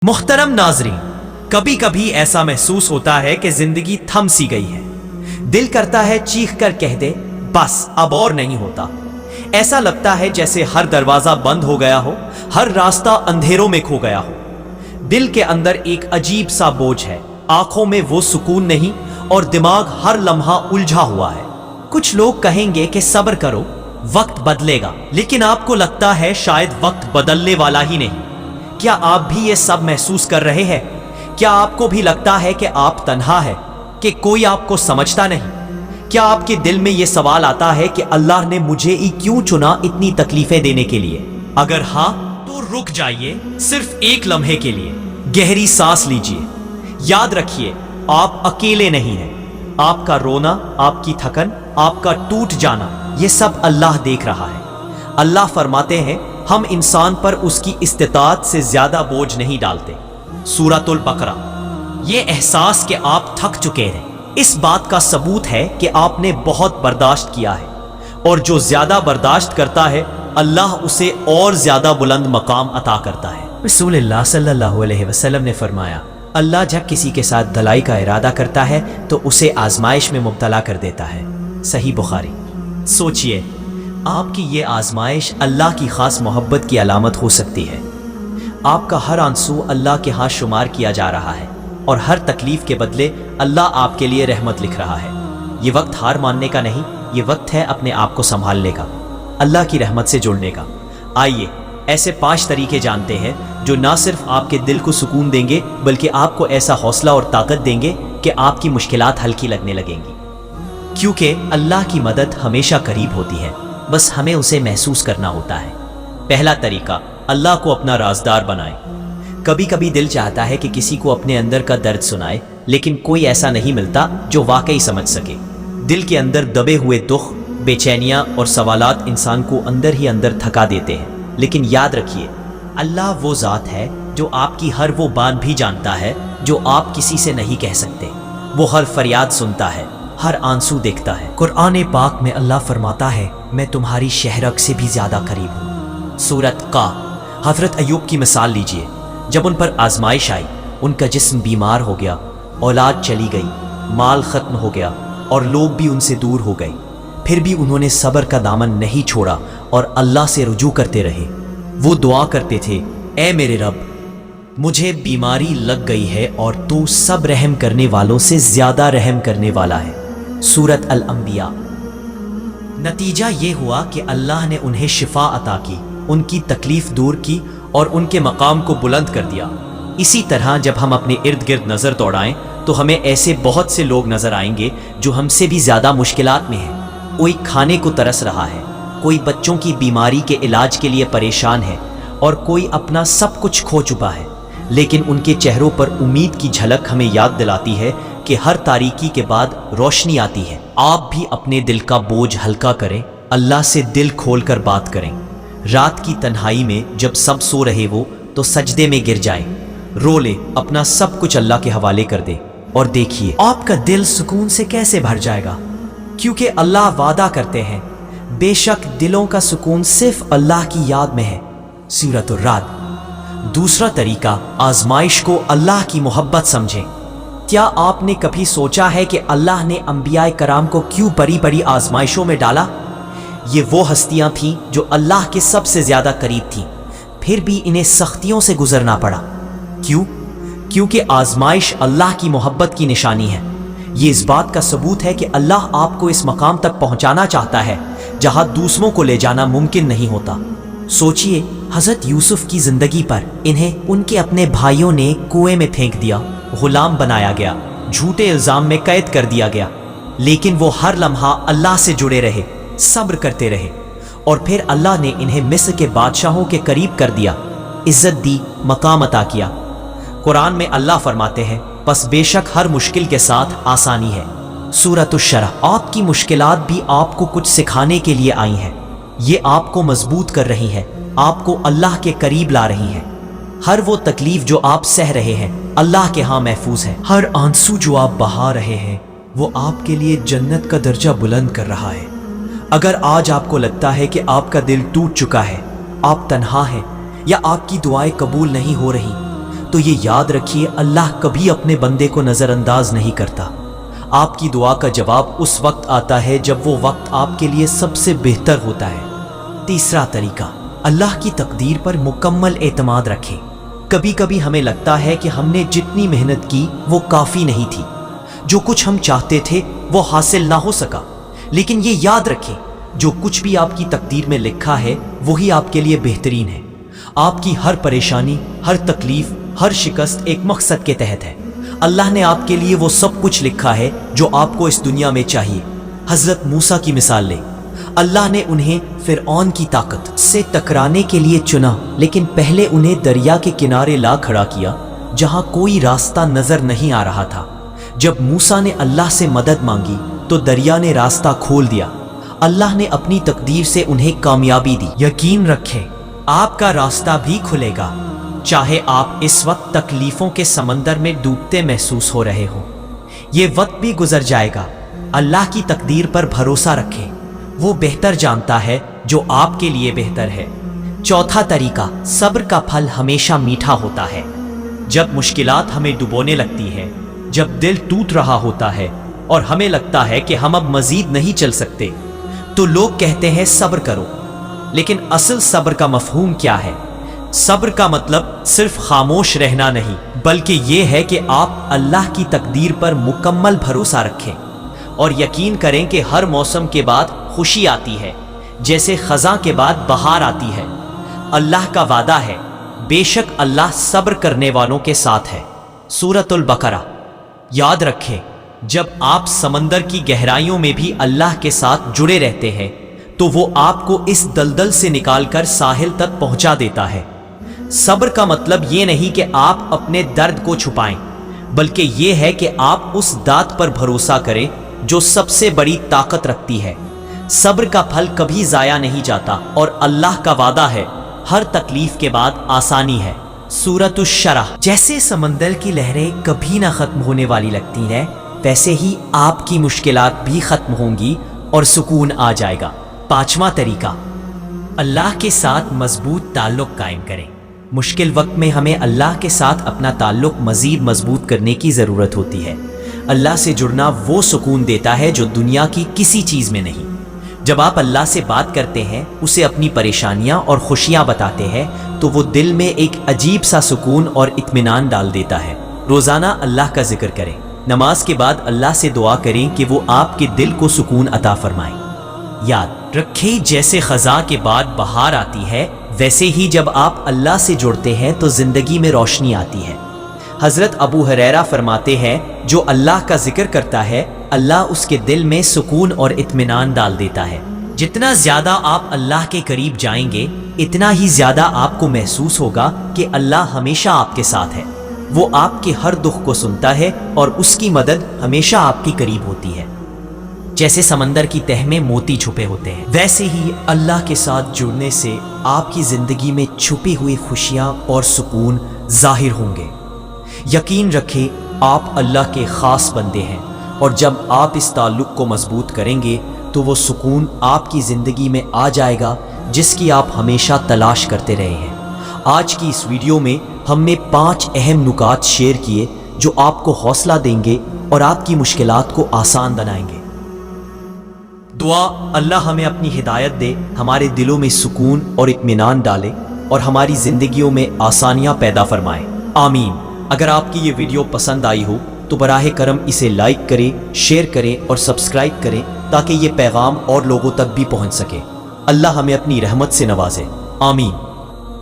मुख्तरम नाजरीन, कभी कभी ऐसा महसूस होता है कि जिंदगी थम सी गई है। दिल करता है चीख कर कह दे बस अब और नहीं होता। ऐसा लगता है जैसे हर दरवाजा बंद हो गया हो, हर रास्ता अंधेरों में खो गया हो। दिल के अंदर एक अजीब सा बोझ है, आंखों में वो सुकून नहीं और दिमाग हर लम्हा उलझा हुआ है। कुछ लोग कहेंगे कि सब्र करो, वक्त बदलेगा, लेकिन आपको लगता है शायद वक्त बदलने वाला ही नहीं। क्या आप भी ये सब महसूस कर रहे हैं? क्या आपको भी लगता है कि आप तन्हा है, कि कोई आपको समझता नहीं? क्या आपके दिल में ये सवाल आता है कि अल्लाह ने मुझे ही क्यों चुना इतनी तकलीफें देने के लिए? अगर हाँ तो रुक जाइए, सिर्फ एक लम्हे के लिए गहरी सांस लीजिए। याद रखिए, आप अकेले नहीं हैं। आपका रोना, आपकी थकन, आपका टूट जाना, ये सब अल्लाह देख रहा है। अल्लाह फरमाते हैं, हम इंसान पर उसकी इस्तिताअत से ज्यादा बोझ नहीं डालते। सूरतुल बकरा। ये एहसास कि आप थक चुके हैं, इस बात का सबूत है कि आपने बहुत बर्दाश्त किया है, और जो ज्यादा बर्दाश्त करता है अल्लाह उसे और ज्यादा बुलंद मकाम अता करता है। रसूलुल्लाह सल्लल्लाहु अलैहि वसल्लम ने फरमाया, अल्लाह जब किसी के साथ भलाई का इरादा करता है तो उसे आजमाइश में मुब्तला कर देता है। सही बुखारी। सोचिए, आपकी ये आजमाइश अल्लाह की खास मोहब्बत की अलामत हो सकती है। आपका हर आंसू अल्लाह के हाथ शुमार किया जा रहा है, और हर तकलीफ के बदले अल्लाह आपके लिए रहमत लिख रहा है। ये वक्त हार मानने का नहीं, ये वक्त है अपने आप को संभालने का, अल्लाह की रहमत से जुड़ने का। आइए ऐसे 5 तरीके जानते हैं जो ना सिर्फ आपके दिल को सुकून देंगे, बल्कि आपको ऐसा हौसला और ताकत देंगे कि आपकी मुश्किलात हल्की लगने लगेंगी। क्योंकि अल्लाह की मदद हमेशा करीब होती है, बस हमें उसे महसूस करना होता है। पहला तरीका, अल्लाह को अपना राज़दार बनाएं। कभी कभी दिल चाहता है कि किसी को अपने अंदर का दर्द सुनाए, लेकिन कोई ऐसा नहीं मिलता जो वाकई समझ सके। दिल के अंदर दबे हुए दुख, बेचैनियां और सवालात इंसान को अंदर ही अंदर थका देते हैं। लेकिन याद रखिए, अल्लाह वो ज़ात है जो आपकी हर वो बात भी जानता है जो आप किसी से नहीं कह सकते। वो हर फरियाद सुनता है, हर आंसू देखता है। कुरान पाक में अल्लाह फरमाता है, मैं तुम्हारी शहरक से भी ज्यादा करीब हूँ। सूरत का। हजरत अय्यूब की मिसाल लीजिए। जब उन पर आजमाइश आई, उनका जिस्म बीमार हो गया, औलाद चली गई, माल खत्म हो गया और लोग भी उनसे दूर हो गए, फिर भी उन्होंने सब्र का दामन नहीं छोड़ा और अल्लाह से रुजू करते रहे। वो दुआ करते थे, ए मेरे रब, मुझे बीमारी लग गई है और तू सब रहम करने वालों से ज्यादा रहम करने वाला है। सूरत अल अंबिया। नतीजा ये हुआ कि अल्लाह ने उन्हें शिफा अता की, उनकी तकलीफ दूर की और उनके मकाम को बुलंद कर दिया। इसी तरह जब हम अपने इर्द गिर्द नजर दौड़ाएं तो हमें ऐसे बहुत से लोग नजर आएंगे जो हमसे भी ज्यादा मुश्किलात में हैं। कोई खाने को तरस रहा है, कोई बच्चों की बीमारी के इलाज के लिए परेशान है, और कोई अपना सब कुछ खो चुका है। लेकिन उनके चेहरों पर उम्मीद की झलक हमें याद दिलाती है कि हर तारीकी के बाद रोशनी आती है। आप भी अपने दिल का बोझ हल्का करें, अल्लाह से दिल खोलकर बात करें। रात की तन्हाई में जब सब सो रहे हो तो सजदे में गिर जाएं, रो ले, अपना सब कुछ अल्लाह के हवाले कर दे, और देखिए आपका दिल सुकून से कैसे भर जाएगा। क्योंकि अल्लाह वादा करते हैं, बेशक दिलों का सुकून सिर्फ अल्लाह की याद में है। सूरत रात। दूसरा तरीका, आजमाइश को अल्लाह की मोहब्बत समझें। क्या आपने कभी सोचा है कि अल्लाह ने अंबिया कराम को क्यों बड़ी बड़ी आजमाइशों में डाला? ये वो हस्तियां थीं जो अल्लाह के सबसे ज्यादा करीब थीं, फिर भी इन्हें सख्तियों से गुजरना पड़ा। क्यों? क्योंकि आजमाइश अल्लाह की मोहब्बत की निशानी है। ये इस बात का सबूत है कि अल्लाह आपको इस मकाम तक पहुंचाना चाहता है जहां दूसरों को ले जाना मुमकिन नहीं होता। सोचिए हजरत यूसुफ की जिंदगी पर। इन्हें उनके अपने भाइयों ने कुएं में फेंक दिया, गुलाम बनाया गया, झूठे इल्जाम में कैद कर दिया गया, लेकिन वो हर लम्हा अल्लाह से जुड़े रहे, सब्र करते रहे, और फिर अल्लाह ने इन्हें मिस्र के बादशाहों के करीब कर दिया, इज्जत दी, मकाम अता किया। कुरान में अल्लाह फरमाते हैं, बस बेशक हर मुश्किल के साथ आसानी है। सूरत अश-शरह। आपकी मुश्किलात भी आपको कुछ सिखाने के लिए आई हैं। ये आपको मजबूत कर रही है, आपको अल्लाह के करीब ला रही है। हर वो तकलीफ जो आप सह रहे हैं अल्लाह के यहाँ महफूज है। हर आंसू जो आप बहा रहे हैं वो आपके लिए जन्नत का दर्जा बुलंद कर रहा है। अगर आज आपको लगता है कि आपका दिल टूट चुका है, आप तन्हा हैं, या आपकी दुआएं कबूल नहीं हो रही, तो ये याद रखिए, अल्लाह कभी अपने बंदे को नज़रअंदाज नहीं करता। आपकी दुआ का जवाब उस वक्त आता है जब वो वक्त आपके लिए सबसे बेहतर होता है। तीसरा तरीका, अल्लाह की तकदीर पर मुकम्मल एतमाद रखें। कभी कभी हमें लगता है कि हमने जितनी मेहनत की वो काफ़ी नहीं थी, जो कुछ हम चाहते थे वो हासिल ना हो सका। लेकिन ये याद रखें, जो कुछ भी आपकी तकदीर में लिखा है वही आपके लिए बेहतरीन है। आपकी हर परेशानी, हर तकलीफ, हर शिकस्त एक मकसद के तहत है। अल्लाह ने आपके लिए वो सब कुछ लिखा है जो आपको इस दुनिया में चाहिए। हजरत मूसा की मिसाल लें, अल्लाह ने उन्हें फिरऔन की ताकत से टकराने के लिए चुना, लेकिन पहले उन्हें दरिया के किनारे ला खड़ा किया जहां कोई रास्ता नजर नहीं आ रहा था। जब मूसा ने अल्लाह से मदद मांगी तो दरिया ने रास्ता खोल दिया। अल्लाह ने अपनी तकदीर से उन्हें कामयाबी दी। यकीन रखें, आपका रास्ता भी खुलेगा, चाहे आप इस वक्त तकलीफों के समंदर में डूबते महसूस हो रहे हो। ये वक्त भी गुजर जाएगा। अल्लाह की तकदीर पर भरोसा रखें, वो बेहतर जानता है जो आपके लिए बेहतर है। चौथा तरीका, सब्र का फल हमेशा मीठा होता है। जब मुश्किलात हमें डुबोने लगती है, जब दिल टूट रहा होता है और हमें लगता है कि हम अब मजीद नहीं चल सकते, तो लोग कहते हैं सब्र करो। लेकिन असल सब्र का मफहूम क्या है? सब्र का मतलब सिर्फ खामोश रहना नहीं, बल्कि ये है कि आप अल्लाह की तकदीर पर मुकम्मल भरोसा रखें और यकीन करें कि हर मौसम के बाद खुशी आती है, जैसे खज़ां के बाद बहार आती है। अल्लाह का वादा है, बेशक अल्लाह सब्र करने वालों के साथ है। सूरतुल बकरा। याद रखें, जब आप समंदर की गहराइयों में भी अल्लाह के साथ जुड़े रहते हैं तो वो आपको इस दलदल से निकालकर साहिल तक पहुंचा देता है। सब्र का मतलब ये नहीं कि आप अपने दर्द को छुपाएं, बल्कि ये है कि आप उस दात पर भरोसा करें जो सबसे बड़ी ताकत रखती है। सब्र का फल कभी जाया नहीं जाता और अल्लाह का वादा है, हर तकलीफ के बाद आसानी है। सूरतुश शरह। जैसे समंदर की लहरें कभी ना खत्म होने वाली लगती हैं, वैसे ही आपकी मुश्किलात भी खत्म होंगी और सुकून आ जाएगा। पांचवा तरीका, अल्लाह के साथ मजबूत ताल्लुक कायम करें। मुश्किल वक्त में हमें अल्लाह के साथ अपना ताल्लुक मजीद मजबूत करने की ज़रूरत होती है। अल्लाह से जुड़ना वो सुकून देता है जो दुनिया की किसी चीज़ में नहीं। जब आप अल्लाह से बात करते हैं, उसे अपनी परेशानियां और खुशियां बताते हैं, तो वो दिल में एक अजीब सा सुकून और इत्मीनान डाल देता है। रोज़ाना अल्लाह का जिक्र करें। नमाज के बाद अल्लाह से दुआ करें कि वो आपके दिल को सुकून अता फरमाए। याद रखें, जैसे खज़ां के बाद बहार आती है, वैसे ही जब आप अल्लाह से जुड़ते हैं तो जिंदगी में रोशनी आती है। हजरत अबू हुरैरा फरमाते हैं, जो अल्लाह का जिक्र करता है, अल्लाह उसके दिल में सुकून और इत्मीनान डाल देता है। जितना ज्यादा आप अल्लाह के करीब जाएंगे, इतना ही ज्यादा आपको महसूस होगा कि अल्लाह हमेशा आपके साथ है। वो आपके हर दुख को सुनता है और उसकी मदद हमेशा आपके करीब होती है। जैसे समंदर की तह में मोती छुपे होते हैं, वैसे ही अल्लाह के साथ जुड़ने से आपकी जिंदगी में छुपी हुई खुशियां और सुकून जाहिर होंगे। यकीन रखें, आप अल्लाह के खास बंदे हैं और जब आप इस ताल्लुक को मजबूत करेंगे तो वो सुकून आपकी ज़िंदगी में आ जाएगा जिसकी आप हमेशा तलाश करते रहे हैं। आज की इस वीडियो में हमने 5 अहम नुकात शेयर किए जो आपको हौसला देंगे और आपकी मुश्किलात को आसान बनाएंगे। दुआ, अल्लाह हमें अपनी हिदायत दे, हमारे दिलों में सुकून और इत्मीनान डाले और हमारी ज़िंदगियों में आसानियाँ पैदा फरमाए। आमीन। अगर आपकी ये वीडियो पसंद आई हो तो बराह करम इसे लाइक करें, शेयर करें और सब्सक्राइब करें ताकि ये पैगाम और लोगों तक भी पहुंच सके। अल्लाह हमें अपनी रहमत से नवाजे। आमीन।